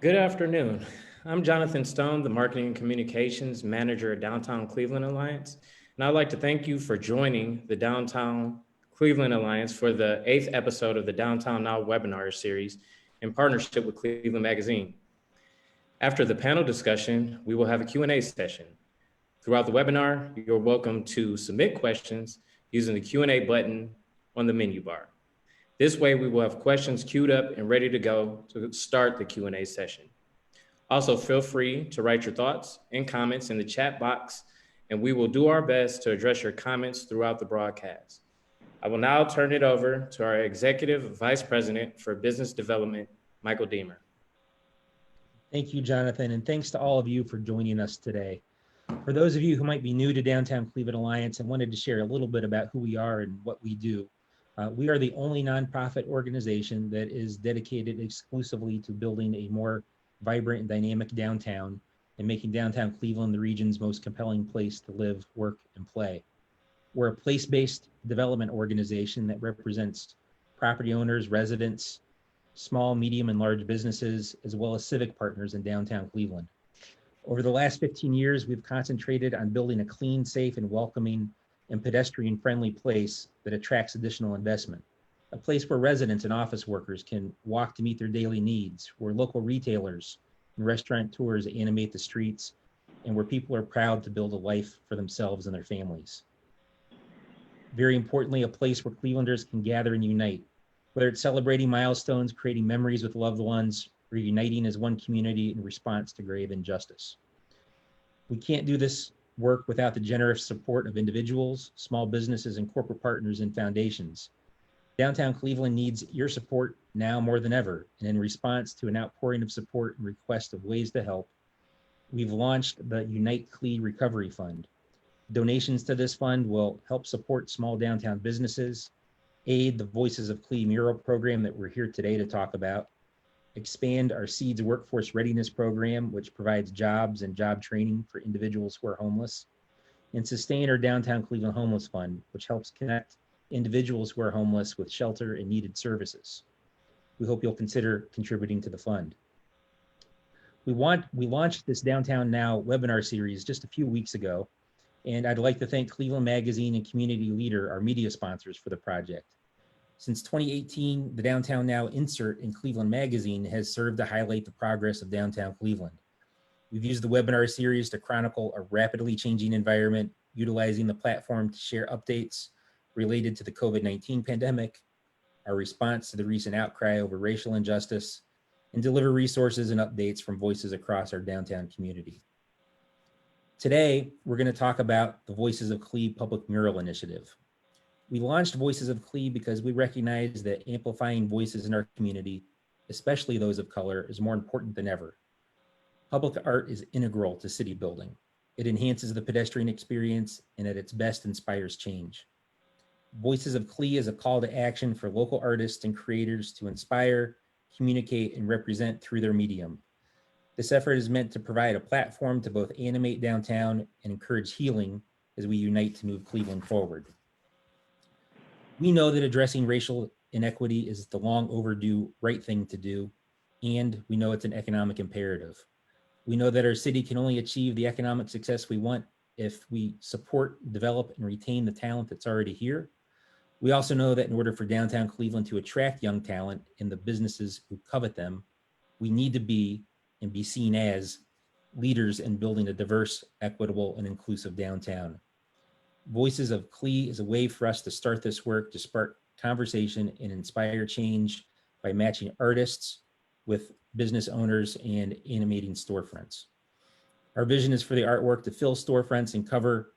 Good afternoon. I'm Jonathan Stone, the Marketing and Communications Manager at Downtown Cleveland Alliance, and I'd like to thank you for joining the Downtown Cleveland Alliance for the 8th episode of the Downtown Now webinar series in partnership with Cleveland Magazine. After the panel discussion, we will have a Q&A session. Throughout the webinar, you're welcome to submit questions using the Q&A button on the menu bar. This way, we will have questions queued up and ready to go to start the Q&A session. Also, feel free to write your thoughts and comments in the chat box, and we will do our best to address your comments throughout the broadcast. I will now turn it over to our Executive Vice President for Business Development, Michael Deemer. Thank you, Jonathan, and thanks to all of you for joining us today. For those of you who might be new to Downtown Cleveland Alliance and wanted to share a little bit about who we are and what we do, we are the only nonprofit organization that is dedicated exclusively to building a more vibrant and dynamic downtown and making downtown Cleveland the region's most compelling place to live, work, and play. We're a place-based development organization that represents property owners, residents, small, medium, and large businesses, as well as civic partners in downtown Cleveland. Over the last 15 years, we've concentrated on building a clean, safe, and welcoming and pedestrian-friendly place that attracts additional investment. A place where residents and office workers can walk to meet their daily needs, where local retailers and restaurateurs animate the streets, and where people are proud to build a life for themselves and their families. Very importantly, a place where Clevelanders can gather and unite, whether it's celebrating milestones, creating memories with loved ones, or uniting as one community in response to grave injustice. We can't do this work without the generous support of individuals, small businesses, and corporate partners and foundations. Downtown Cleveland needs your support now more than ever, and in response to an outpouring of support and request of ways to help, we've launched the Unite Cle Recovery Fund. Donations to this fund will help support small downtown businesses, aid the Voices of Cle mural program that we're here today to talk about, expand our SEEDS workforce readiness program, which provides jobs and job training for individuals who are homeless, and sustain our Downtown Cleveland Homeless Fund, which helps connect individuals who are homeless with shelter and needed services. We hope you'll consider contributing to the fund. We launched this Downtown Now webinar series just a few weeks ago, and I'd like to thank Cleveland Magazine and Community Leader, our media sponsors, for the project. Since 2018, the Downtown Now insert in Cleveland Magazine has served to highlight the progress of downtown Cleveland. We've used the webinar series to chronicle a rapidly changing environment, utilizing the platform to share updates related to the COVID-19 pandemic, our response to the recent outcry over racial injustice, and deliver resources and updates from voices across our downtown community. Today, we're going to talk about the Voices of Cle Public Mural Initiative. We launched Voices of Cle because we recognize that amplifying voices in our community, especially those of color, is more important than ever. Public art is integral to city building. It enhances the pedestrian experience and at its best inspires change. Voices of Cle is a call to action for local artists and creators to inspire, communicate, and represent through their medium. This effort is meant to provide a platform to both animate downtown and encourage healing as we unite to move Cleveland forward. We know that addressing racial inequity is the long overdue right thing to do, and we know it's an economic imperative. We know that our city can only achieve the economic success we want if we support, develop, and retain the talent that's already here. We also know that in order for downtown Cleveland to attract young talent and the businesses who covet them, we need to be and be seen as leaders in building a diverse, equitable, and inclusive downtown. Voices of Cle is a way for us to start this work to spark conversation and inspire change by matching artists with business owners and animating storefronts. Our vision is for the artwork to fill storefronts and cover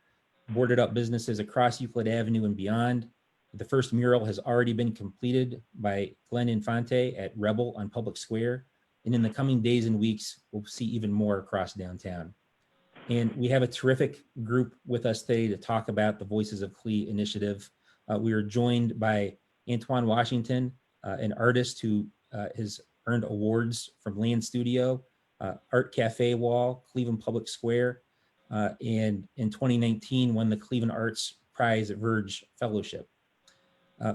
boarded up businesses across Euclid Avenue and beyond. The first mural has already been completed by Glenn Infante at Rebel on Public Square. And in the coming days and weeks, we'll see even more across downtown. And we have a terrific group with us today to talk about the Voices of Cle initiative. We are joined by Antoine Washington, an artist who has earned awards from Land Studio, Art Cafe Wall, Cleveland Public Square, and in 2019 won the Cleveland Arts Prize Verge Fellowship.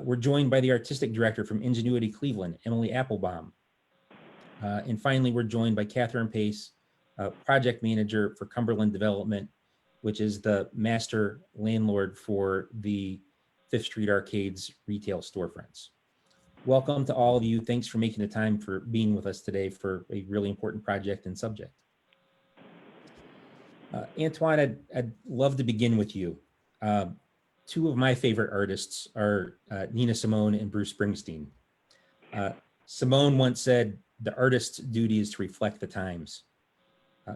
We're joined by the artistic director from Ingenuity Cleveland, Emily Applebaum. And finally, we're joined by Catherine Pace, project manager for Cumberland Development, which is the master landlord for the Fifth Street Arcade's retail storefronts. Welcome to all of you. Thanks for making the time for being with us today for a really important project and subject. Antoine, I'd love to begin with you. Two of my favorite artists are Nina Simone and Bruce Springsteen. Simone once said, "The artist's duty is to reflect the times."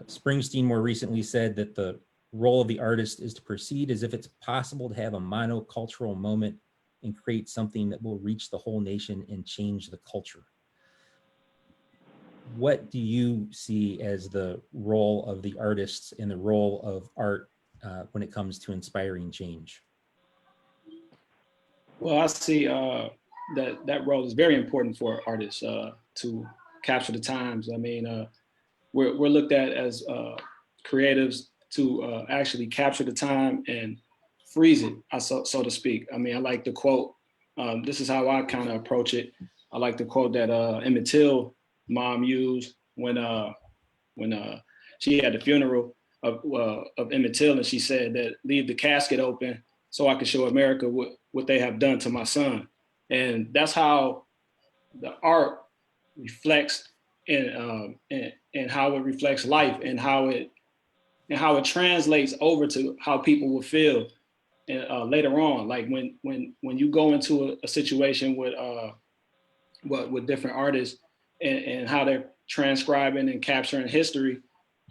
Springsteen more recently said that the role of the artist is to proceed as if it's possible to have a monocultural moment and create something that will reach the whole nation and change the culture. What do you see as the role of the artists and the role of art when it comes to inspiring change? Well, I see that role is very important for artists to capture the times. I mean, we're looked at as creatives to actually capture the time and freeze it, so to speak. I mean, I like the quote. This is how I kind of approach it. I like the quote that Emmett Till mom used when she had the funeral of Emmett Till, and she said that leave the casket open so I can show America what they have done to my son. And that's how the art reflects and how it reflects life and how it translates over to how people will feel later on. Like when you go into a situation with different artists and how they're transcribing and capturing history.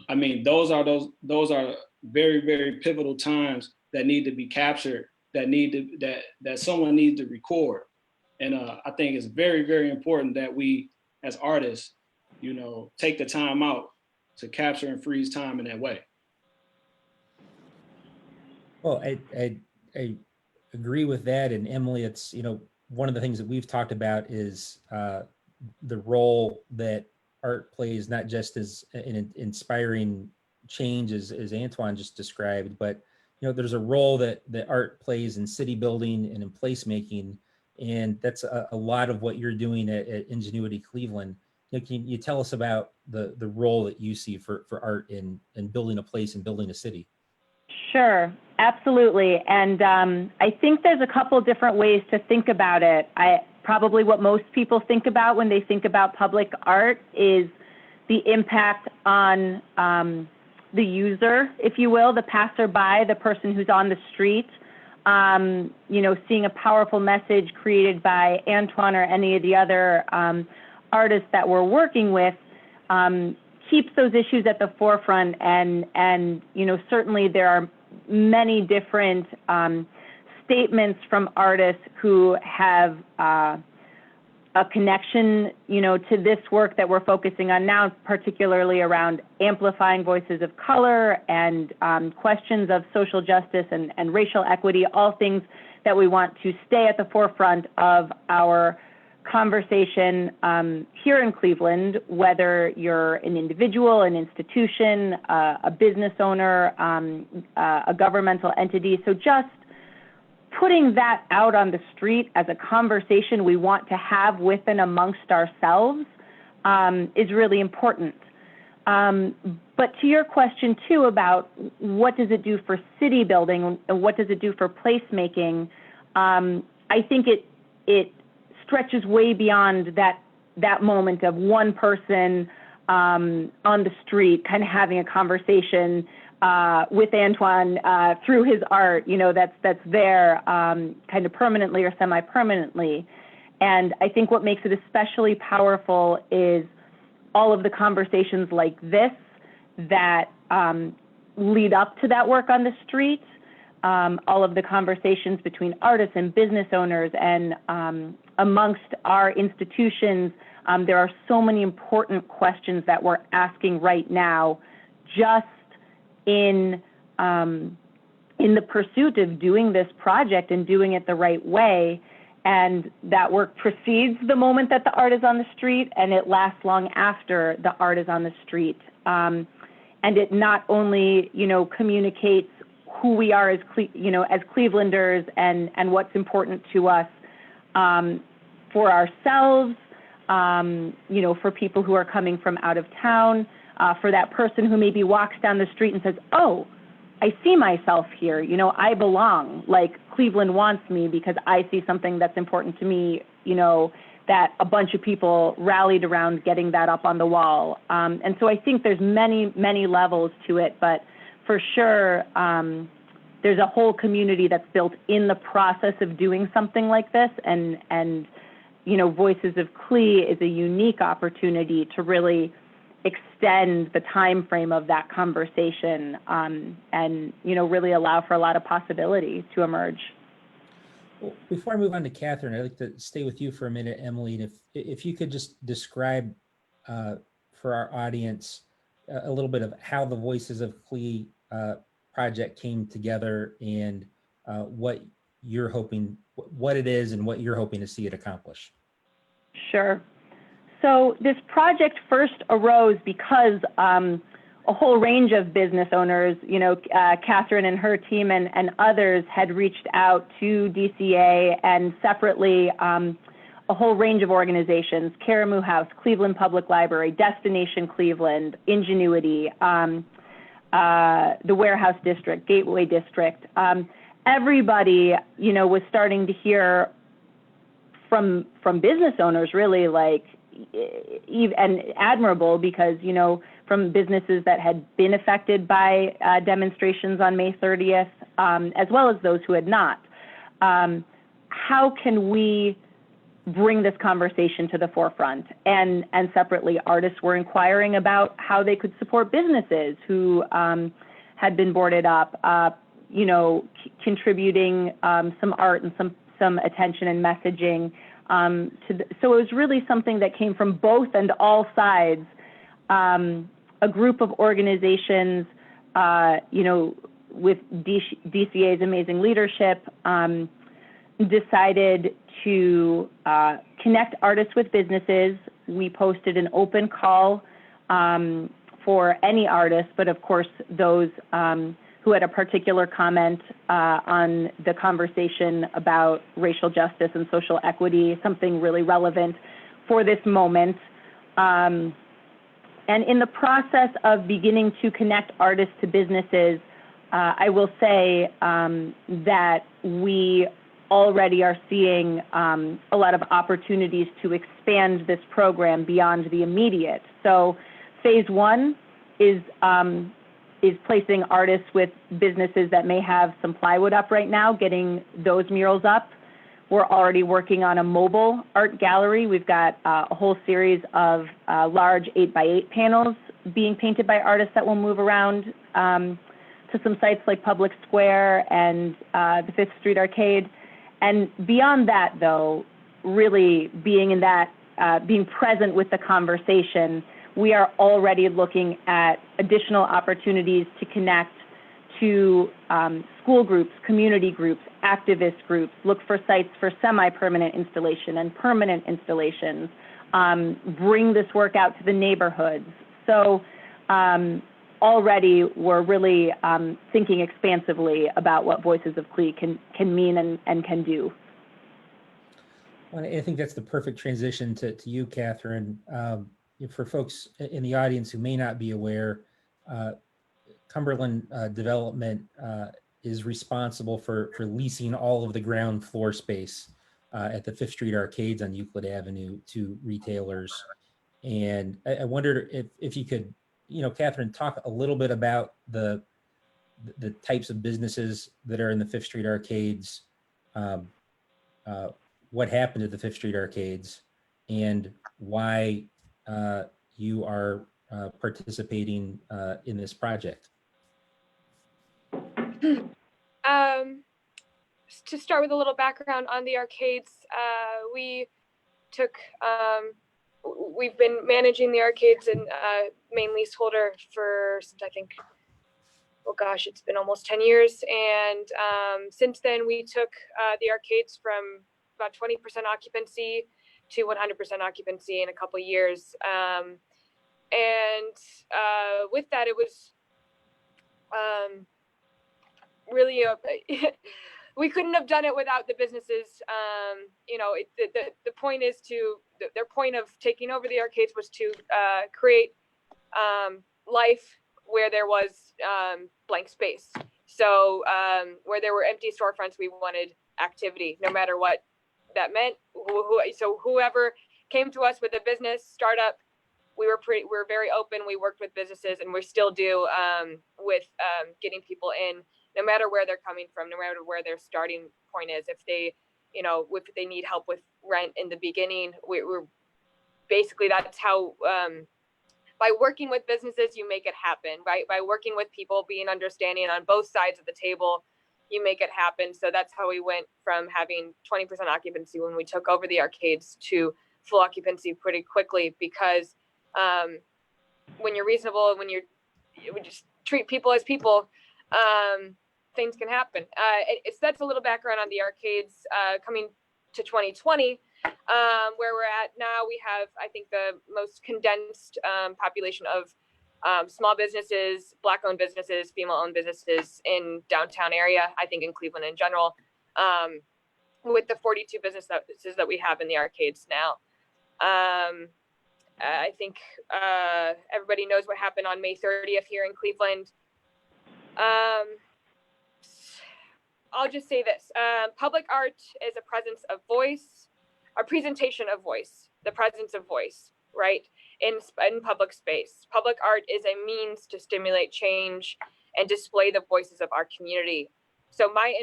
I mean, those are very, very pivotal times that need to be captured, that someone needs to record. And I think it's very, very important that we as artists, take the time out to capture and freeze time in that way. Well, I agree with that. And Emily, it's, one of the things that we've talked about is the role that art plays, not just as an inspiring change as Antoine just described, but there's a role that art plays in city building and in placemaking, and that's a lot of what you're doing at Ingenuity Cleveland. Can you tell us about the role that you see for art in building a place and building a city? Sure, absolutely. And I think there's a couple different ways to think about it. Probably what most people think about when they think about public art is the impact on the user, if you will, the passerby, the person who's on the street. Seeing a powerful message created by Antoine or any of the other artists that we're working with keeps those issues at the forefront. And certainly there are many different statements from artists who have a connection, to this work that we're focusing on now, particularly around amplifying voices of color and questions of social justice and racial equity, all things that we want to stay at the forefront of our conversation here in Cleveland, whether you're an individual, an institution, a business owner, a governmental entity. So just putting that out on the street as a conversation we want to have with and amongst ourselves is really important. But to your question too about what does it do for city building and what does it do for placemaking, I think it stretches way beyond that moment of one person on the street kind of having a conversation with Antoine through his art, that's there kind of permanently or semi-permanently. And I think what makes it especially powerful is all of the conversations like this that lead up to that work on the street, all of the conversations between artists and business owners and amongst our institutions. There are so many important questions that we're asking right now just in the pursuit of doing this project and doing it the right way. And that work precedes the moment that the art is on the street, and it lasts long after the art is on the street. And it not only, communicates who we are as Clevelanders and what's important to us for ourselves, for people who are coming from out of town, for that person who maybe walks down the street and says, oh, I see myself here, I belong, like Cleveland wants me because I see something that's important to me, that a bunch of people rallied around getting that up on the wall. And so I think there's many, many levels to it, but for sure, there's a whole community that's built in the process of doing something like this. And Voices of Clee is a unique opportunity to really extend the time frame of that conversation and really allow for a lot of possibility to emerge. Well, before I move on to Catherine, I'd like to stay with you for a minute, Emily. And if you could just describe for our audience a little bit of how the Voices of Clee project came together and what it is and what you're hoping to see it accomplish. Sure. So this project first arose because a whole range of business owners, Catherine and her team and others had reached out to DCA and separately a whole range of organizations, Karamu House, Cleveland Public Library, Destination Cleveland, Ingenuity, the Warehouse District, Gateway District. Everybody, was starting to hear from business owners really and admirable because, from businesses that had been affected by demonstrations on May 30th, as well as those who had not. How can we bring this conversation to the forefront? And separately, artists were inquiring about how they could support businesses who had been boarded up, contributing some art and some attention and messaging. So it was really something that came from both and all sides. A group of organizations, with DCA's amazing leadership, decided to connect artists with businesses. We posted an open call for any artist, but of course those who had a particular comment on the conversation about racial justice and social equity, something really relevant for this moment. And in the process of beginning to connect artists to businesses, I will say that we already are seeing a lot of opportunities to expand this program beyond the immediate. So phase one is placing artists with businesses that may have some plywood up right now, getting those murals up. We're already working on a mobile art gallery. We've got a whole series of large 8x8 panels being painted by artists that will move around to some sites like Public Square and the 5th Street Arcade. And beyond that, though, really being in that, being present with the conversation, we are already looking at additional opportunities to connect to school groups, community groups, activist groups, look for sites for semi-permanent installation and permanent installations, bring this work out to the neighborhoods. So already we're really thinking expansively about what Voices of Clee can mean and can do. Well, I think that's the perfect transition to you, Catherine. For folks in the audience who may not be aware, Cumberland Development is responsible for leasing all of the ground floor space at the 5th Street Arcades on Euclid Avenue to retailers. And I wondered if you could, Catherine, talk a little bit about the types of businesses that are in the 5th Street Arcades, what happened to the 5th Street Arcades, and why you are participating in this project. To start with a little background on the arcades, we've been managing the arcades and main leaseholder since I think, oh gosh, it's been almost 10 years. And since then we took the arcades from about 20% occupancy to 100% occupancy in a couple of years. With that, it was really we couldn't have done it without the businesses. The point is to their point of taking over the arcades was to create life where there was blank space. So where there were empty storefronts, we wanted activity, no matter what that meant. So whoever came to us with a business startup, we were very open. We worked with businesses, and we still do with getting people in, no matter where they're coming from, no matter where their starting point is. If they, if they need help with rent in the beginning, we're basically, that's how. By working with businesses, you make it happen, right? By working with people, being understanding on both sides of the table, you make it happen. So that's how we went from having 20% occupancy when we took over the arcades to full occupancy pretty quickly, because when you're reasonable and when you just treat people as people, things can happen. So that's a little background on the arcades. Coming to 2020, where we're at now, we have, I think, the most condensed population of small businesses, Black-owned businesses, female-owned businesses in downtown area, I think in Cleveland in general, with the 42 businesses that we have in the arcades now. I think everybody knows what happened on May 30th here in Cleveland. I'll just say this. Public art is a presence of voice, a presentation of voice, the presence of voice, right, in public space. Public art is a means to stimulate change and display the voices of our community. So my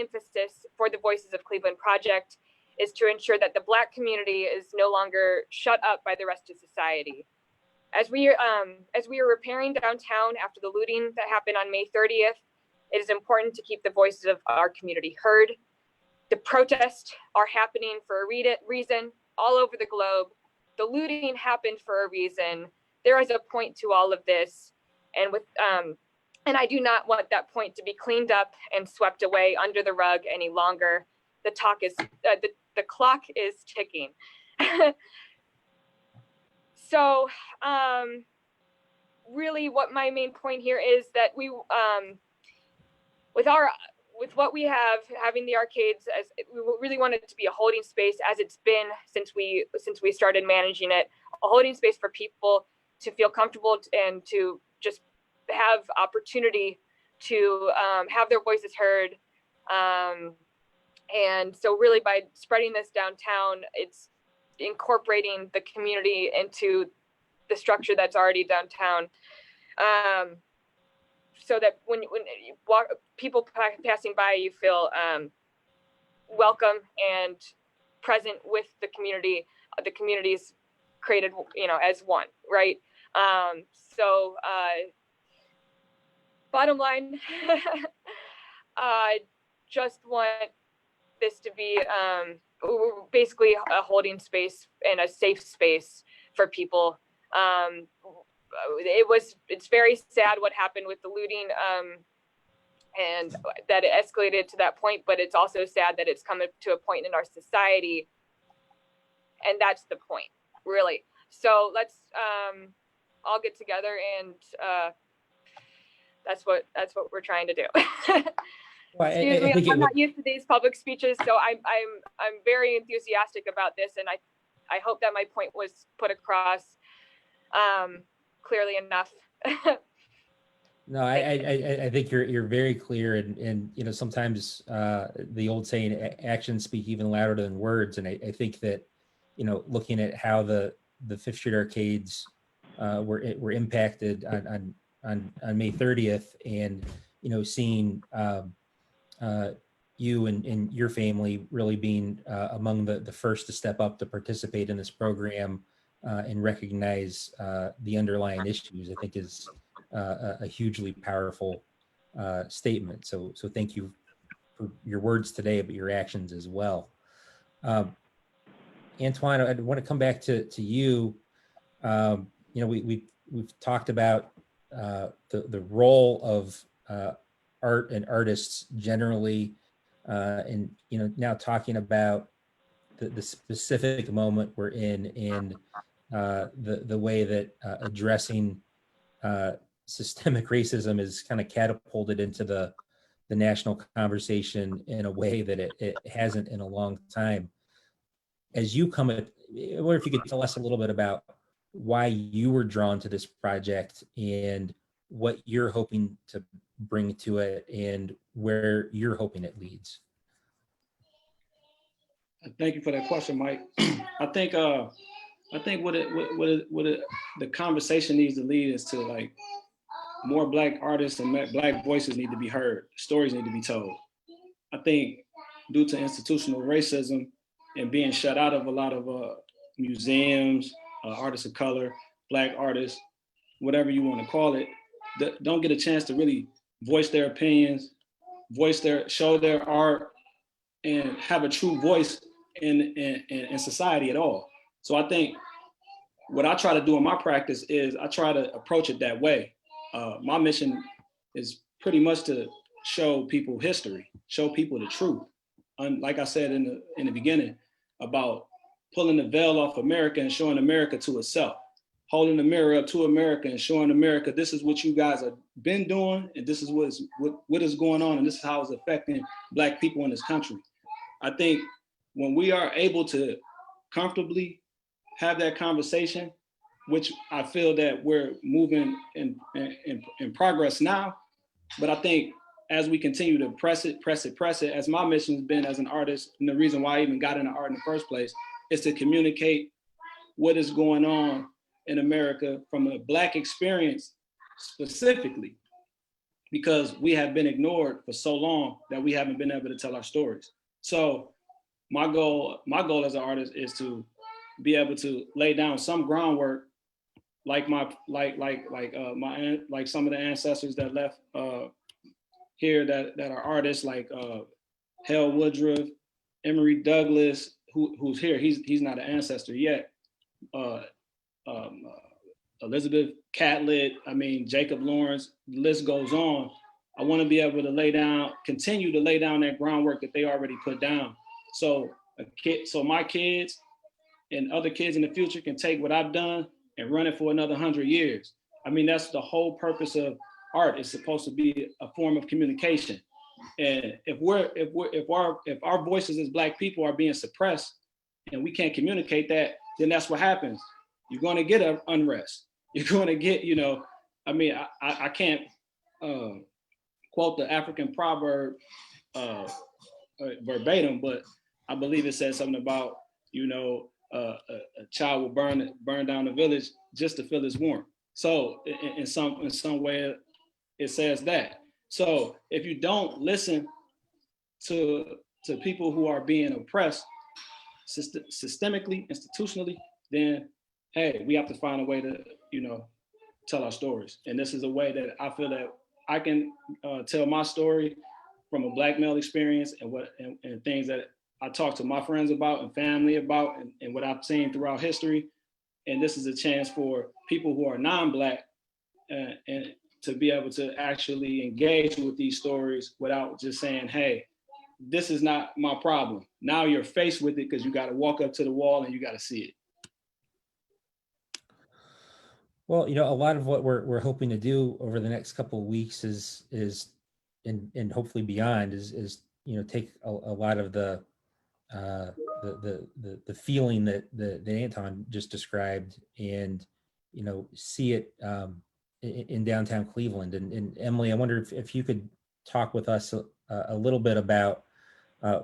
emphasis for the Voices of Cleveland project is to ensure that the Black community is no longer shut up by the rest of society. As we are repairing downtown after the looting that happened on May 30th, it is important to keep the voices of our community heard. The protests are happening for a reason all over the globe. The looting happened for a reason. There is a point to all of this, and I do not want that point to be cleaned up and swept away under the rug any longer. The clock is ticking. So, really, what my main point here is that we, with what we have, having the arcades, as we really want it to be a holding space, as it's been since we started managing it, a holding space for people to feel comfortable and to just have opportunity to have their voices heard. And so really by spreading this downtown, it's incorporating the community into the structure that's already downtown. So that when you walk, people passing by, you feel welcome and present with the community. The community's created, as one, right? So bottom line, I just want this to be basically a holding space and a safe space for people. It's very sad what happened with the looting, and that it escalated to that point, but it's also sad that it's come to a point in our society, and that's the point, really. So let's all get together, and that's what we're trying to do. Well, Excuse me, I'm not used to these public speeches, so I'm very enthusiastic about this, and I hope that my point was put across clearly enough. No, I think you're very clear, and sometimes the old saying, actions speak even louder than words, and I think that looking at how the Fifth Street arcades were impacted on May 30th, and seeing you and your family really being among the first to step up to participate in this program and recognize the underlying issues, I think is a hugely powerful statement. So thank you for your words today, but your actions as well. Antoine, I want to come back to you. We've talked about the role of art and artists generally, and now talking about the specific moment we're in, and the way that addressing systemic racism is kind of catapulted into the national conversation in a way that it hasn't in a long time. as you come at, I wonder if you could tell us a little bit about why you were drawn to this project and what you're hoping to bring to it and where you're hoping it leads. Thank you for that question, Mike. I think the conversation needs to lead is to like more Black artists and Black voices need to be heard. Stories need to be told. I think due to institutional racism and being shut out of a lot of museums, artists of color, Black artists, whatever you want to call it, that don't get a chance to really voice their opinions, show their art, and have a true voice in society at all. So I think what I try to do in my practice is I try to approach it that way. My mission is pretty much to show people history, show people the truth. Like I said in the beginning about pulling the veil off America and showing America to itself, holding the mirror up to America and showing America this is what you guys have been doing, and this is what is going on, and this is how it's affecting Black people in this country. I think when we are able to comfortably have that conversation, which I feel that we're moving in progress now, but I think as we continue to press it, as my mission has been as an artist, and the reason why I even got into art in the first place is to communicate what is going on in America from a Black experience specifically, because we have been ignored for so long that we haven't been able to tell our stories. So my goal as an artist is to be able to lay down some groundwork, like some of the ancestors that left here that are artists, like Hale Woodruff, Emory Douglas, who's here. He's not an ancestor yet. Elizabeth Catlett, Jacob Lawrence, the list goes on. I want to be able to continue to lay down that groundwork that they already put down. So my kids and other kids in the future can take what I've done and run it for another 100 years. That's the whole purpose of art. It's supposed to be a form of communication. And if our voices as Black people are being suppressed and we can't communicate that, then that's what happens. You're going to get an unrest. You're going to get, I can't quote the African proverb verbatim, but I believe it says something about, a child will burn down the village just to feel its warmth. So in some way, it says that. So if you don't listen to people who are being oppressed systemically, institutionally, then hey, we have to find a way to tell our stories. And this is a way that I feel that I can tell my story from a Black male experience and things that I talk to my friends about and family about and what I've seen throughout history. And this is a chance for people who are non-Black and to be able to actually engage with these stories without just saying, hey, this is not my problem. Now you're faced with it because you got to walk up to the wall and you got to see it. Well, a lot of what we're hoping to do over the next couple of weeks is and hopefully beyond is take a lot of the feeling that Anton just described and see it in downtown Cleveland. And Emily, I wonder if you could talk with us a little bit about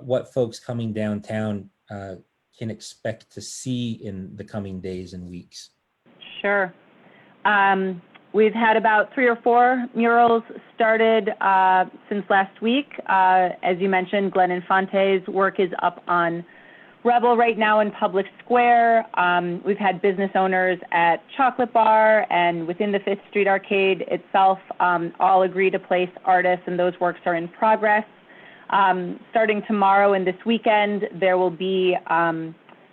what folks coming downtown can expect to see in the coming days and weeks. Sure. We've had about 3 or 4 murals started since last week. As you mentioned, Glenn Infante's work is up on Rebel right now in Public Square. We've had business owners at Chocolate Bar and within the 5th Street Arcade itself all agree to place artists, and those works are in progress. Starting tomorrow and this weekend, there will be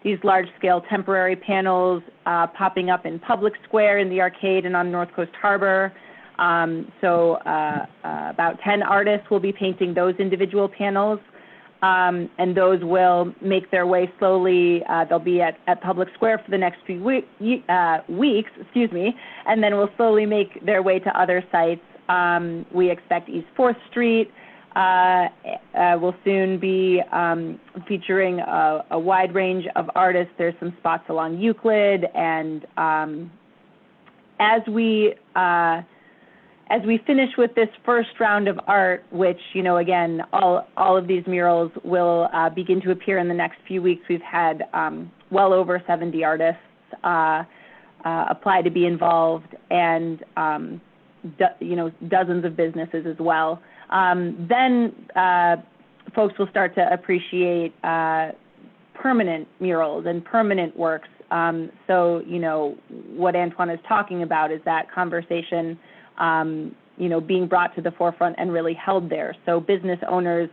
these large-scale temporary panels popping up in Public Square, in the arcade, and on North Coast Harbor. So about 10 artists will be painting those individual panels, and those will make their way slowly. They'll be at Public Square for the next few weeks, and then will slowly make their way to other sites. We expect East 4th Street, will soon be featuring a wide range of artists. There's some spots along Euclid, and as we finish with this first round of art, which, you know, again, all of these murals will begin to appear in the next few weeks. We've had well over 70 artists apply to be involved, and you know, dozens of businesses as well. Then folks will start to appreciate permanent murals and permanent works. So, you know, what Antoine is talking about is that conversation, you know, being brought to the forefront and really held there. So business owners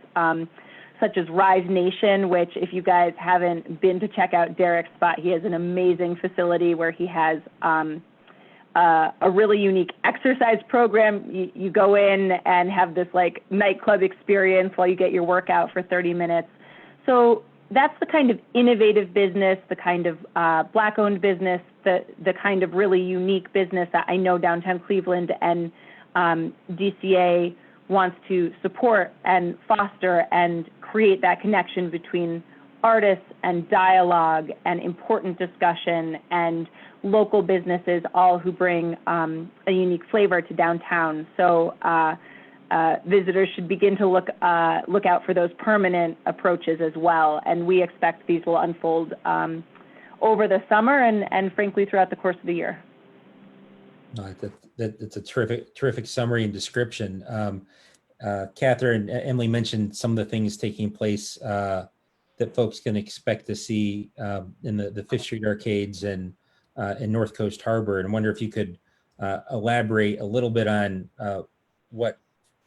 such as Rise Nation, which if you guys haven't been to check out Derek's spot, he has an amazing facility where he has a really unique exercise program. You go in and have this like nightclub experience while you get your workout for 30 minutes. So that's the kind of innovative business, the kind of Black-owned business, the kind of really unique business that I know downtown Cleveland and DCA wants to support and foster and create that connection between artists and dialogue and important discussion and local businesses, all who bring a unique flavor to downtown. So visitors should begin to look out for those permanent approaches as well. And we expect these will unfold over the summer and frankly throughout the course of the year. That's a terrific summary and description. Catherine, Emily mentioned some of the things taking place that folks can expect to see in the Fifth Street arcades and in North Coast Harbor. And I wonder if you could elaborate a little bit on what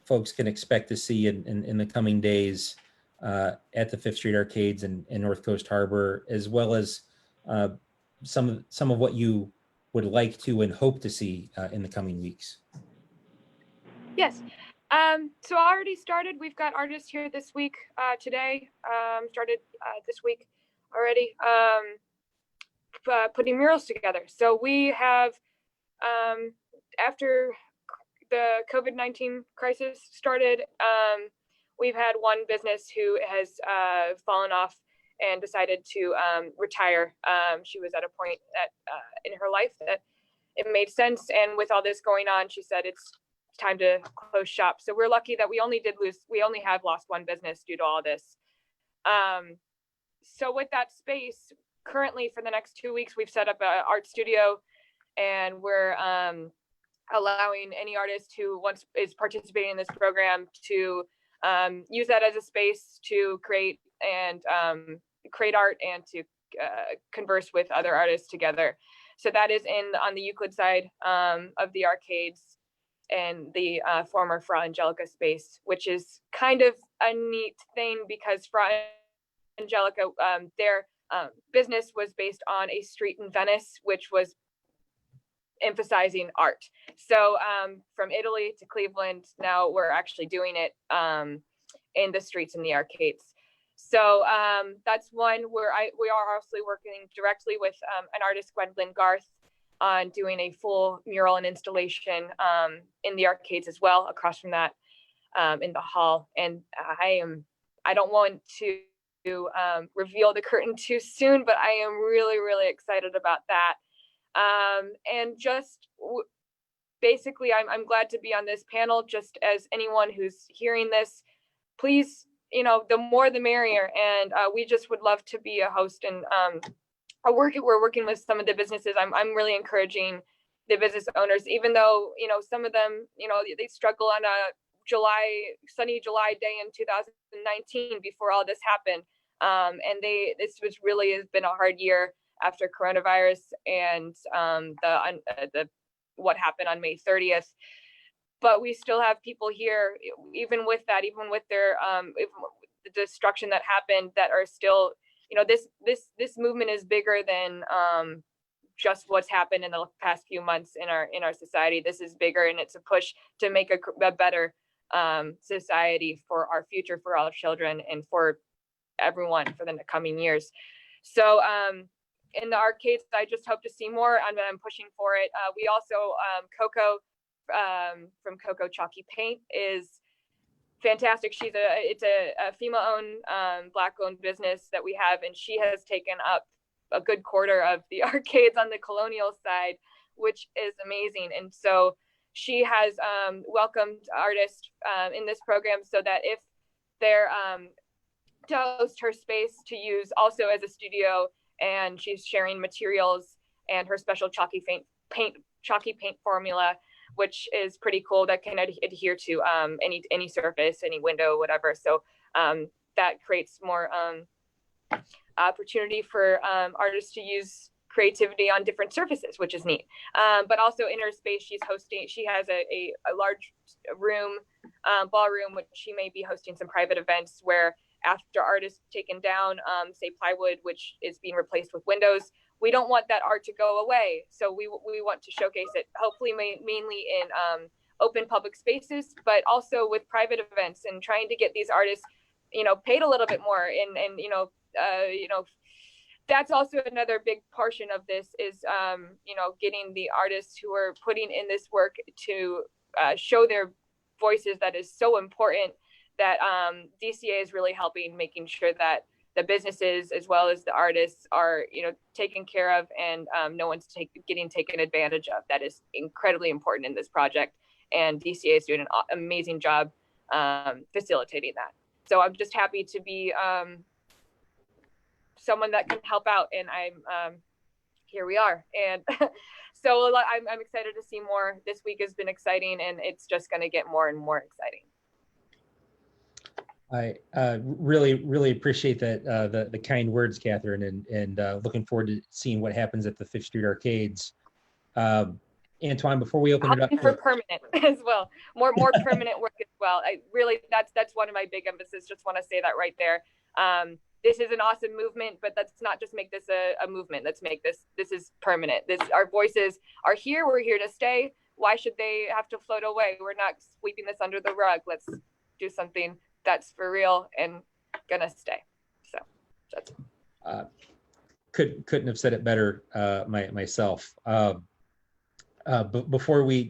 folks can expect to see in the coming days at the Fifth Street arcades and North Coast Harbor, as well as some of what you would like to and hope to see in the coming weeks. Yes. So I already started. We've got artists here this week, today, started this week already, putting murals together. So we have, after the COVID-19 crisis started, we've had one business who has fallen off and decided to retire. She was at a point that in her life that it made sense. And with all this going on, she said it's time to close shop. So we're lucky that we only have lost one business due to all this. So with that space, currently for the next 2 weeks, we've set up an art studio, and we're allowing any artist who is participating in this program to use that as a space to create art and to converse with other artists together. So that is on the Euclid side of the arcades and the former Fra Angelica space, which is kind of a neat thing because Fra Angelica, their business was based on a street in Venice, which was emphasizing art. So from Italy to Cleveland, now we're actually doing it in the streets and the arcades. So that's one where we are also working directly with an artist, Gwendolyn Garth, on doing a full mural and installation in the arcades as well, across from that in the hall. And I don't want to reveal the curtain too soon, but I am really, really excited about that. And just basically, I'm glad to be on this panel. Just as anyone who's hearing this, please, the more the merrier. And we just would love to be a host. And we're working with some of the businesses. I'm really encouraging the business owners, even though, some of them, they struggle on a sunny July day in 2019 before all this happened. And this has been a hard year after coronavirus and what happened on May 30th. But we still have people here, even with their even with the destruction that happened, that are still, this movement is bigger than just what's happened in the past few months in our society. This is bigger, and it's a push to make a better society for our future, for our children, and for everyone for the coming years. So in the arcades, I just hope to see more. I'm pushing for it. We also, Coco from Coco Chalky Paint is fantastic. It's a female-owned, Black-owned business that we have, and she has taken up a good quarter of the arcades on the Colonial side, which is amazing. And so she has welcomed artists in this program so that if they're to host her space to use also as a studio, and she's sharing materials and her special chalky paint formula, which is pretty cool, that can adhere to any surface, any window, whatever. So that creates more opportunity for artists to use creativity on different surfaces, which is neat. But also in her space, she has a large room, ballroom, which she may be hosting some private events where after art is taken down, say plywood, which is being replaced with windows, we don't want that art to go away. So we want to showcase it, hopefully mainly in open public spaces, but also with private events, and trying to get these artists, paid a little bit more. And that's also another big portion of this is, getting the artists who are putting in this work to show their voices. That is so important, that DCA is really helping, making sure that the businesses as well as the artists are, taken care of, and no one's getting taken advantage of. That is incredibly important in this project, and DCA is doing an amazing job facilitating that. So I'm just happy to be someone that can help out, and I'm here we are. And so I'm excited to see more. This week has been exciting, and it's just going to get more and more exciting. I really appreciate that, the kind words, Catherine, and looking forward to seeing what happens at the Fifth Street Arcades. Antoine, before we open it up for permanent as well, more permanent work as well. That's one of my big emphasis. Just want to say that right there. This is an awesome movement, but let's not just make this a movement. Let's make this is permanent. Our voices are here. We're here to stay. Why should they have to float away? We're not sweeping this under the rug. Let's do something that's for real and gonna stay. So that's couldn't have said it better myself. But before we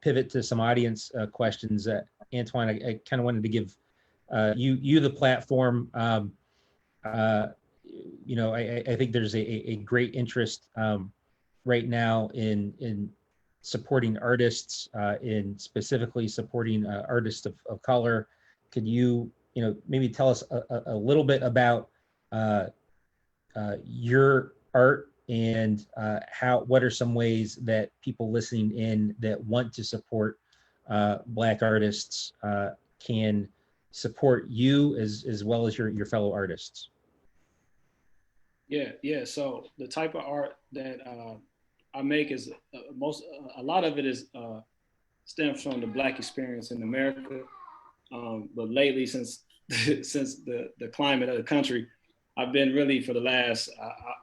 pivot to some audience questions, Antoine, I kind of wanted to give you the platform. I think there's a great interest right now in supporting artists, in specifically supporting artists of color. Could you, maybe tell us a little bit about your art, and what are some ways that people listening in that want to support Black artists can support you as well as your fellow artists? Yeah. So the type of art that I make is a lot of it is stems from the Black experience in America. But lately, since the climate of the country, I've been really, for the last,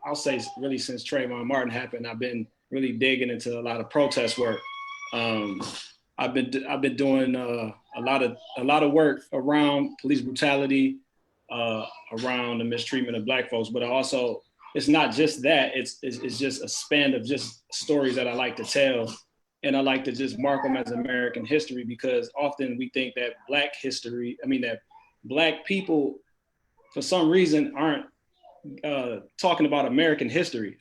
I'll say really since Trayvon Martin happened, I've been really digging into a lot of protest work. I've been doing a lot of work around police brutality, around the mistreatment of Black folks, but also it's not just that. It's just a span of just stories that I like to tell. And I like to just mark them as American history, because often we think that that Black people, for some reason, aren't talking about American history.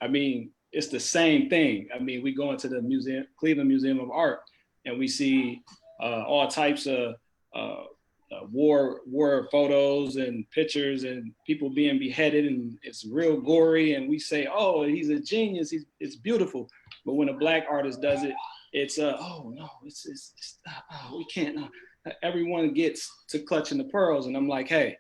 It's the same thing. We go into the museum, Cleveland Museum of Art, and we see all types of war photos and pictures and people being beheaded, and it's real gory. And we say, oh, he's a genius. It's beautiful. But when a Black artist does it, it's oh no, we can't. Everyone gets to clutching the pearls, and I'm like, hey,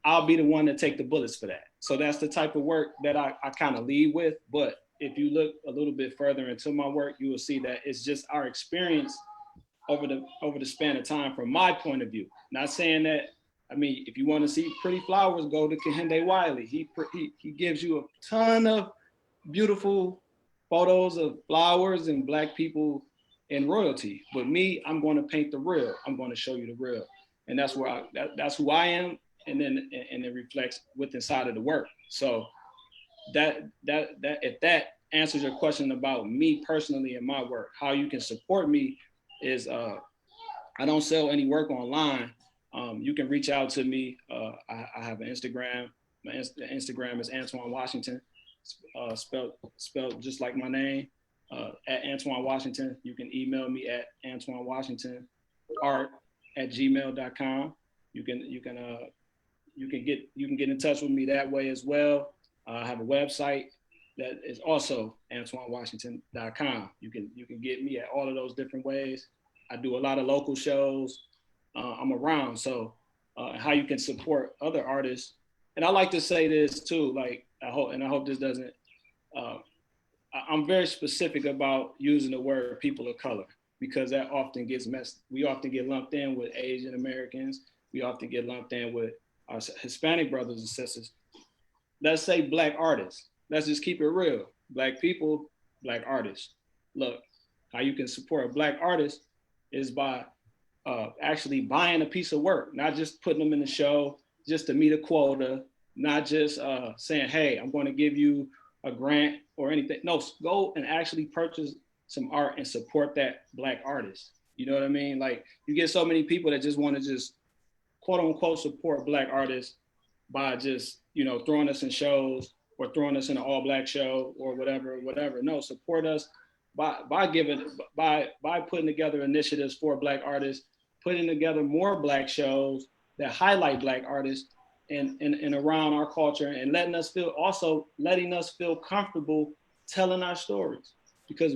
I'll be the one to take the bullets for that. So that's the type of work that I kind of lead with. But if you look a little bit further into my work, you will see that it's just our experience over the span of time from my point of view. Not saying that, if you want to see pretty flowers, go to Kehinde Wiley. He gives you a ton of beautiful photos of flowers and Black people in royalty. But me, I'm going to paint the real. I'm going to show you the real. And that's where that's who I am. And then it reflects inside of the work. So that if that answers your question about me personally and my work, how you can support me is I don't sell any work online. You can reach out to me. I have an Instagram. My Instagram is Antoine Washington, spelled just like my name, at Antoine Washington. You can email me at AntoineWashingtonArt@gmail.com. You can get in touch with me that way as well. I have a website that is also AntoineWashington.com. You can get me at all of those different ways. I do a lot of local shows. I'm around, so how you can support other artists. And I like to say this too, like I hope this doesn't. I'm very specific about using the word people of color because that often gets messed. We often get lumped in with Asian Americans. We often get lumped in with our Hispanic brothers and sisters. Let's say Black artists. Let's just keep it real. Black people, Black artists. Look, how you can support a Black artist is by actually buying a piece of work, not just putting them in the show just to meet a quota, not just saying, hey, I'm going to give you a grant or anything. No, go and actually purchase some art and support that Black artist. You know what I mean? Like you get so many people that just want to just quote unquote support Black artists by just, throwing us in shows or throwing us in an all Black show or whatever. No, support us by putting together initiatives for Black artists, putting together more Black shows that highlight Black artists and around our culture and letting us feel comfortable telling our stories. Because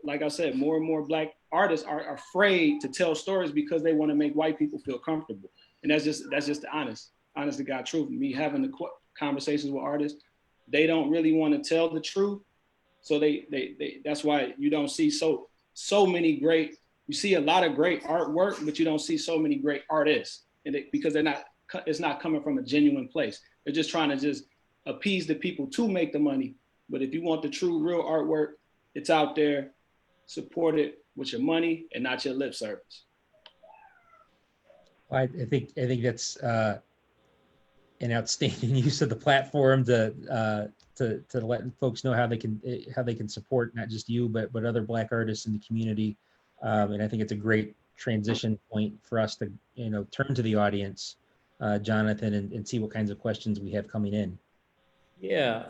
like I said, more and more Black artists are afraid to tell stories because they want to make white people feel comfortable. And that's just the honest to God truth. Me having the conversations with artists, they don't really want to tell the truth. So they that's why you don't see so many great, you see a lot of great artwork, but you don't see so many great artists because it's not coming from a genuine place. They're just trying to just appease the people to make the money. But if you want the true, real artwork, it's out there. Support it with your money and not your lip service. I think that's an outstanding use of the platform to let folks know how they can support not just you but other Black artists in the community. And I think it's a great transition point for us to turn to the audience, Jonathan, and see what kinds of questions we have coming in. Yeah,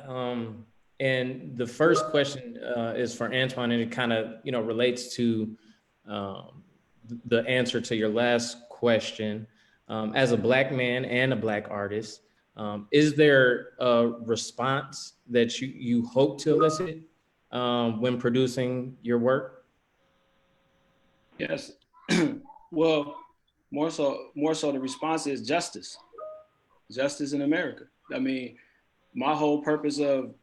and the first question is for Antoine, and it kind of relates to the answer to your last question. As a Black man and a Black artist, is there a response that you hope to elicit when producing your work? Yes. Well, more so the response is justice in America. I mean, my whole purpose of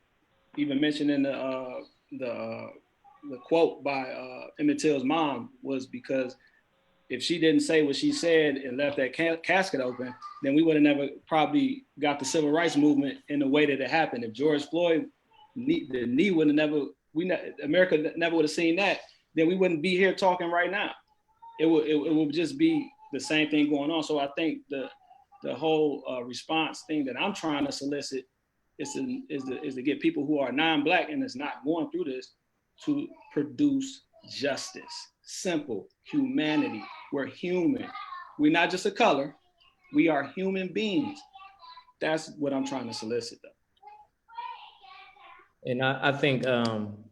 even mentioning the quote by Emmett Till's mom was because if she didn't say what she said and left that casket open, then we would have never probably got the civil rights movement in the way that it happened. If George Floyd, the knee would have never, America never would have seen that, then we wouldn't be here talking right now. It would just be the same thing going on. So I think the whole response thing that I'm trying to solicit is to get people who are non-Black and is not going through this to produce justice. Simple humanity. We're human. We're not just a color. We are human beings. That's what I'm trying to solicit, though. And I think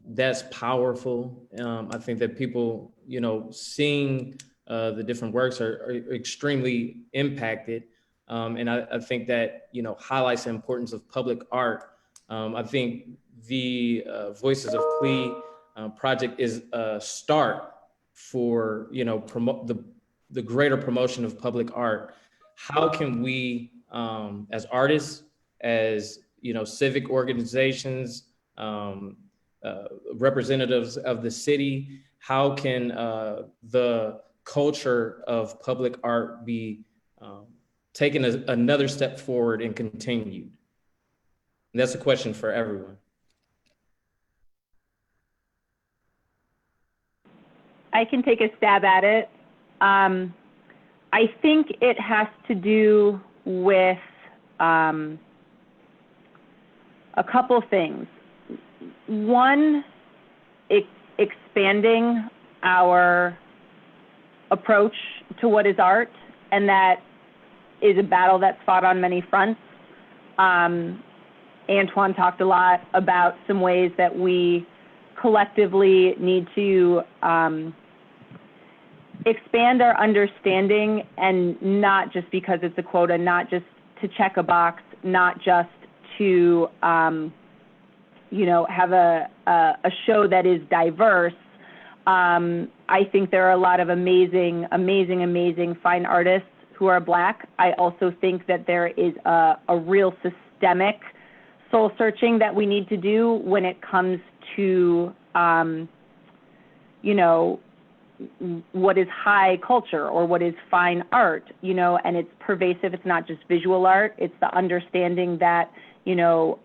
that's powerful. I think that people, seeing the different works are extremely impacted. And I think that, highlights the importance of public art. I think the Voices of Clee project is a start for, promote the greater promotion of public art. How can we, as artists, as, civic organizations, representatives of the city, how can the culture of public art be taken another step forward and continued? And that's a question for everyone. I can take a stab at it. I think it has to do with a couple things. One, expanding our approach to what is art and that is a battle that's fought on many fronts. Antoine talked a lot about some ways that we collectively need to expand our understanding, and not just because it's a quota, not just to check a box, not just to you know, have a show that is diverse. I think there are a lot of amazing fine artists who are Black. I also think that there is a real systemic soul searching that we need to do when it comes to, you know, what is high culture or what is fine art, you know, and it's pervasive. It's not just visual art. It's the understanding that, you know,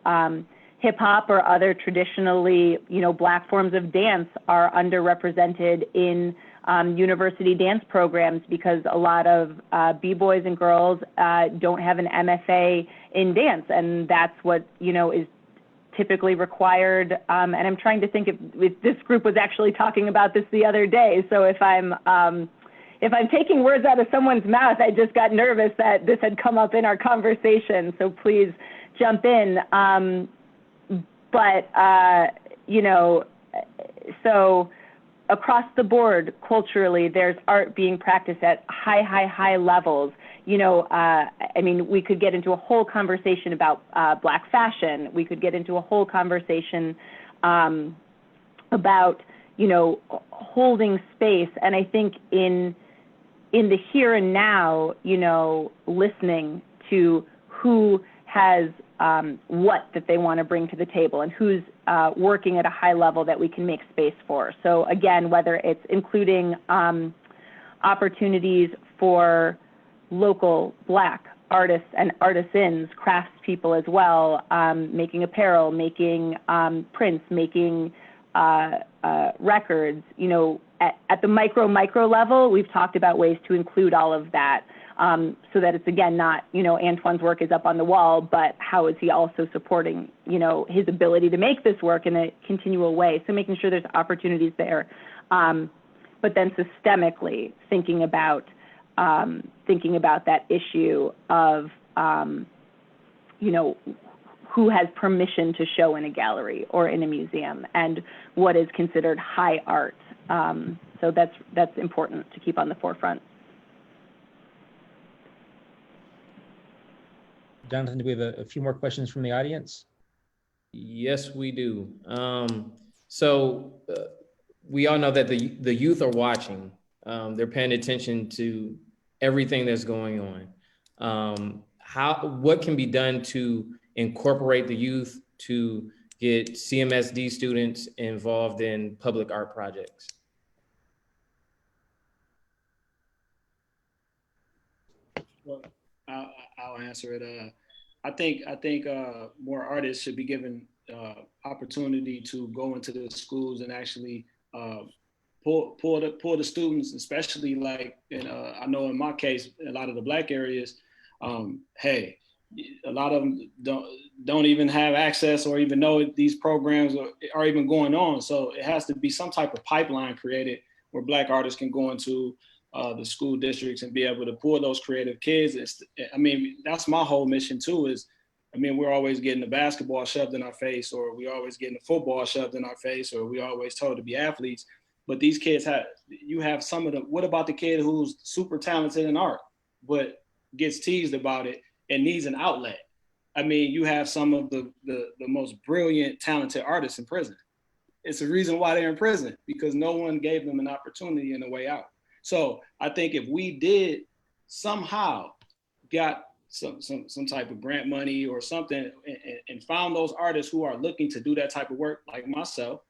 hip hop or other traditionally, you know, Black forms of dance are underrepresented in university dance programs, because a lot of b-boys and girls don't have an MFA in dance, and that's what, you know, is typically required. And I'm trying to think if this group was actually talking about this the other day. So if I'm taking words out of someone's mouth, I just got nervous that this had come up in our conversation. So please jump in. You know, so across the board, culturally, there's art being practiced at high levels. You know, I mean, we could get into a whole conversation about Black fashion. We could get into a whole conversation about, you know, holding space. And I think in the here and now, you know, listening to who has what that they want to bring to the table and who's working at a high level that we can make space for. So again, whether it's including opportunities for local Black artists and artisans, craftspeople as well, making apparel, making prints, making records, you know, at the micro level, we've talked about ways to include all of that. So that it's, again, not, you know, Antoine's work is up on the wall, but how is he also supporting, you know, his ability to make this work in a continual way. So making sure there's opportunities there, but then systemically thinking about that issue of, you know, who has permission to show in a gallery or in a museum, and what is considered high art. So that's important to keep on the forefront. Jonathan, do we have a few more questions from the audience? Yes, we do. We all know that the youth are watching. They're paying attention to everything that's going on. What can be done to incorporate the youth to get CMSD students involved in public art projects? Well, I'll answer it. I think more artists should be given opportunity to go into the schools and actually pull the students, especially like I know in my case, a lot of the Black areas, hey, a lot of them don't even have access or even know these programs are even going on. So it has to be some type of pipeline created where Black artists can go into the school districts and be able to pull those creative kids. I mean, that's my whole mission too, is, I mean, we're always getting the basketball shoved in our face, or we always getting the football shoved in our face, or we always told to be athletes. But these kids have some of them. What about the kid who's super talented in art, but gets teased about it and needs an outlet? I mean, you have some of the most brilliant, talented artists in prison. It's the reason why they're in prison, because no one gave them an opportunity and a way out. So I think if we did somehow got some type of grant money or something and found those artists who are looking to do that type of work, like myself,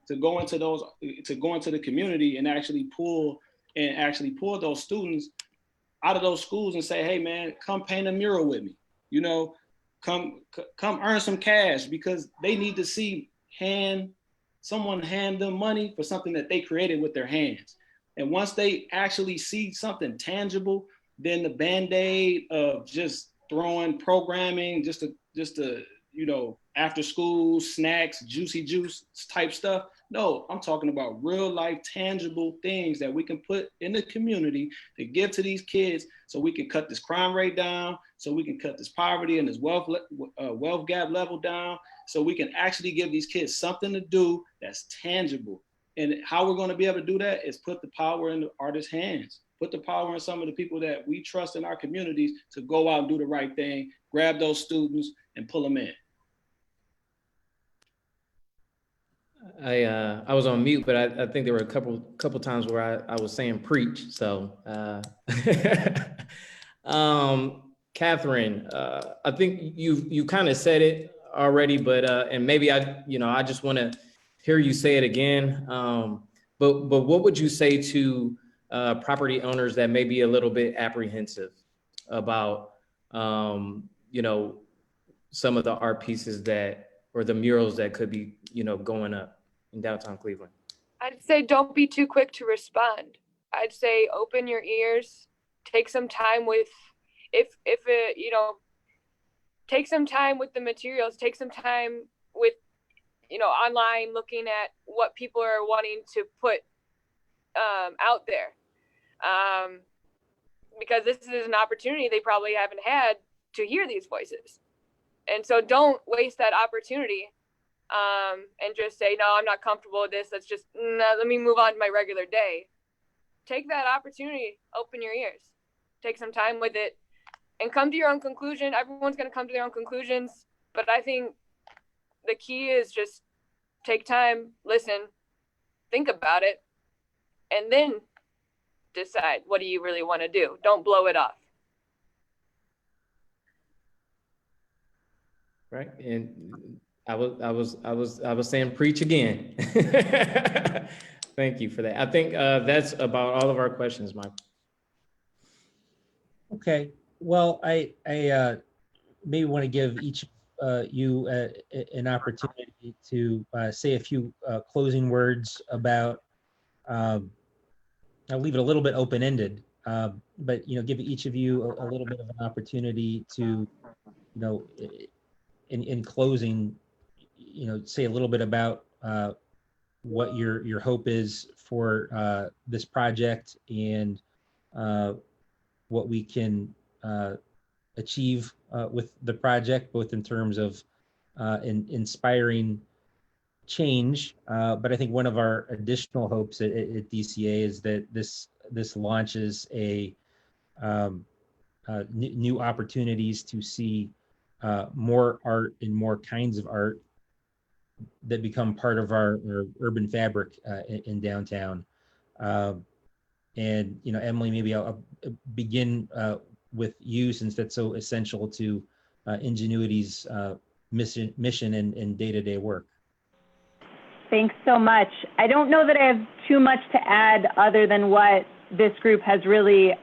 to go into the community and actually pull those students out of those schools and say, hey man, come paint a mural with me. You know, come earn some cash, because they need to see someone hand them money for something that they created with their hands. And once they actually see something tangible, then the Band-Aid of just throwing programming just to after school snacks, juicy juice type stuff. No, I'm talking about real life, tangible things that we can put in the community to give to these kids so we can cut this crime rate down, so we can cut this poverty and this wealth gap level down, so we can actually give these kids something to do that's tangible. And how we're going to be able to do that is put the power in the artists' hands, put the power in some of the people that we trust in our communities to go out and do the right thing, grab those students and pull them in. I was on mute, but I think there were a couple times where I was saying preach. So, Catherine, I think you kind of said it already, but and maybe I just want to hear you say it again. But what would you say to property owners that may be a little bit apprehensive about some of the art pieces or the murals that could be going up in downtown Cleveland? I'd say don't be too quick to respond. I'd say open your ears, take some time with, take some time with the materials, take some time with, online looking at what people are wanting to put out there. Because this is an opportunity they probably haven't had to hear these voices. And so don't waste that opportunity and just say, no, I'm not comfortable with this. Let me move on to my regular day. Take that opportunity, open your ears, take some time with it, and come to your own conclusion. Everyone's going to come to their own conclusions. But I think the key is just take time, listen, think about it, and then decide what do you really want to do. Don't blow it off. Right. And I was saying preach again. Thank you for that. I think that's about all of our questions, Mike. Okay. Well, I maybe want to give each you an opportunity to say a few closing words about. I'll leave it a little bit open-ended, but give each of you a little bit of an opportunity to, in closing, say a little bit about what your hope is for this project and what we can achieve with the project, both in terms of inspiring change. But I think one of our additional hopes at DCA is that this launches new opportunities to see more art and more kinds of art that become part of our urban fabric in downtown. And Emily, maybe I'll begin with you, since that's so essential to Ingenuity's mission and day-to-day work. Thanks so much. I don't know that I have too much to add other than what this group has really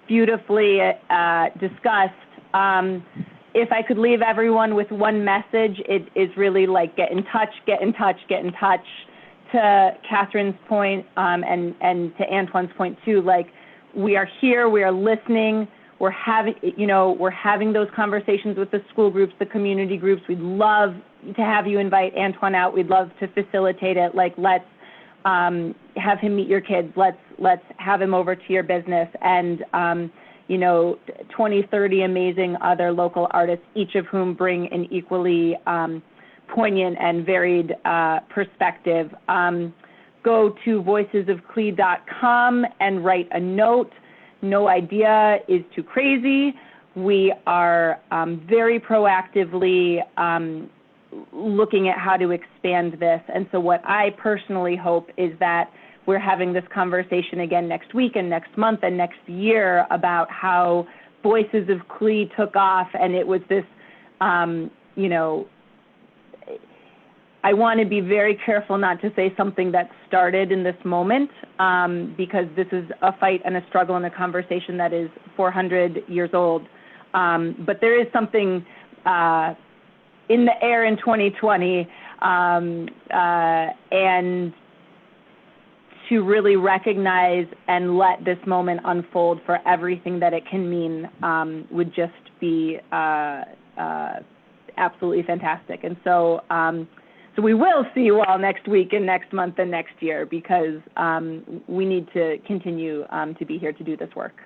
beautifully discussed. If I could leave everyone with one message, it is really like get in touch, get in touch, get in touch. To Catherine's point and to Antoine's point too, like we are here, we are listening, we're having those conversations with the school groups, the community groups. We'd love to have you invite Antoine out. We'd love to facilitate it. Like let's have him meet your kids. Let's have him over to your business and 20, 30 amazing other local artists, each of whom bring an equally poignant and varied perspective. Go to voicesofcle.com and write a note. No idea is too crazy. We are very proactively looking at how to expand this. And so what I personally hope is that we're having this conversation again next week and next month and next year about how Voices of Cle took off. And it was this, I want to be very careful not to say something that started in this moment, because this is a fight and a struggle and a conversation that is 400 years old. But there is something in the air in 2020, and to really recognize and let this moment unfold for everything that it can mean would just be absolutely fantastic. And so, so we will see you all next week and next month and next year, because we need to continue to be here to do this work.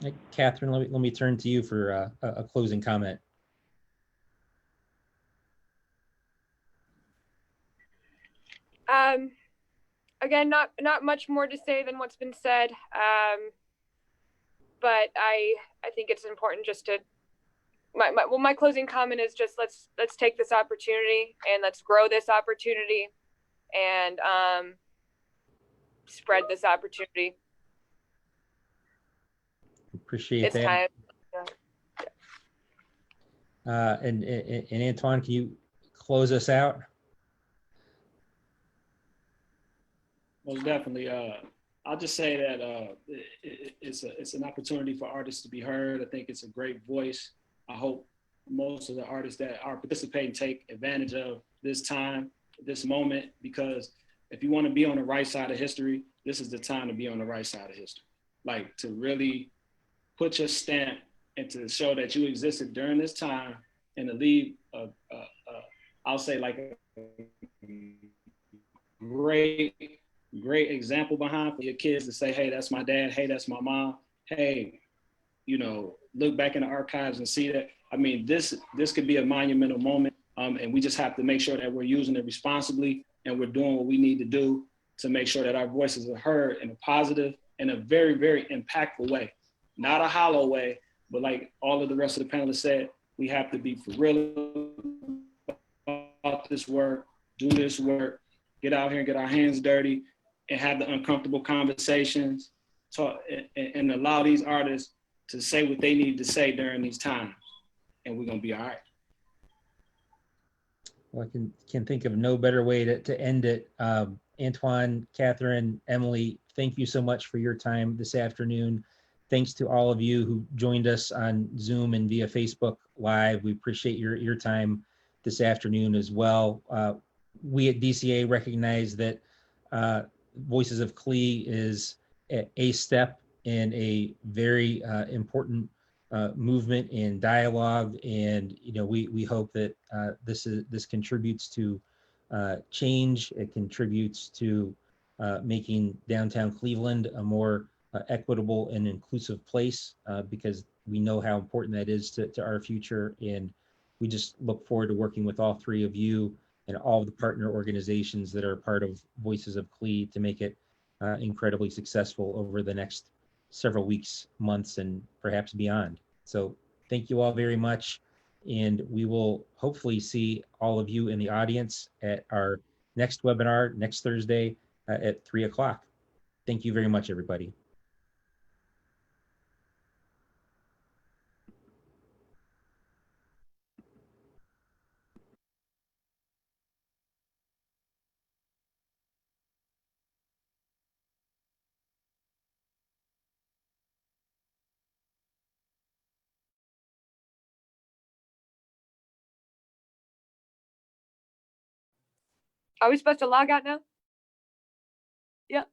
Hey, Catherine, let me turn to you for a closing comment. Again, not much more to say than what's been said. But I think it's important just to, my closing comment is just let's take this opportunity and let's grow this opportunity and spread this opportunity. Appreciate It's that. time. And Antoine, can you close us out? Most definitely. I'll just say that it's an opportunity for artists to be heard. I think it's a great voice. I hope most of the artists that are participating take advantage of this time, this moment, because if you want to be on the right side of history, this is the time to be on the right side of history. Like, to really put your stamp and to show that you existed during this time, and to leave I'll say like a great example behind for your kids to say, hey, that's my dad. Hey, that's my mom. Hey, look back in the archives and see that. I mean, this could be a monumental moment. And we just have to make sure that we're using it responsibly and we're doing what we need to do to make sure that our voices are heard in a positive and a very, very impactful way. Not a hollow way, but like all of the rest of the panelists said, we have to be for real about this work, do this work, get out here and get our hands dirty and have the uncomfortable conversations, talk, and allow these artists to say what they need to say during these times. And we're gonna be all right. Well, I can think of no better way to end it. Antoine, Catherine, Emily, thank you so much for your time this afternoon. Thanks to all of you who joined us on Zoom and via Facebook Live. We appreciate your time this afternoon as well. We at DCA recognize that Voices of CLE is a step in a very important movement and dialogue, and we hope that this contributes to change. It contributes to making downtown Cleveland a more equitable and inclusive place, because we know how important that is to our future. And we just look forward to working with all three of you and all of the partner organizations that are part of Voices of CLE to make it incredibly successful over the next several weeks, months, and perhaps beyond. So thank you all very much. And we will hopefully see all of you in the audience at our next webinar next Thursday at 3 o'clock. Thank you very much, everybody. Are we supposed to log out now? Yeah.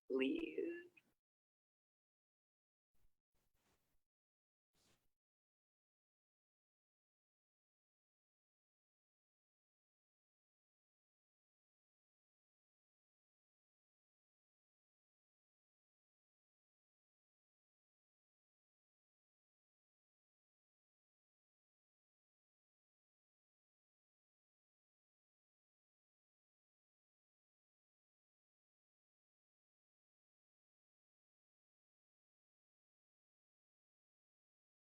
Leave.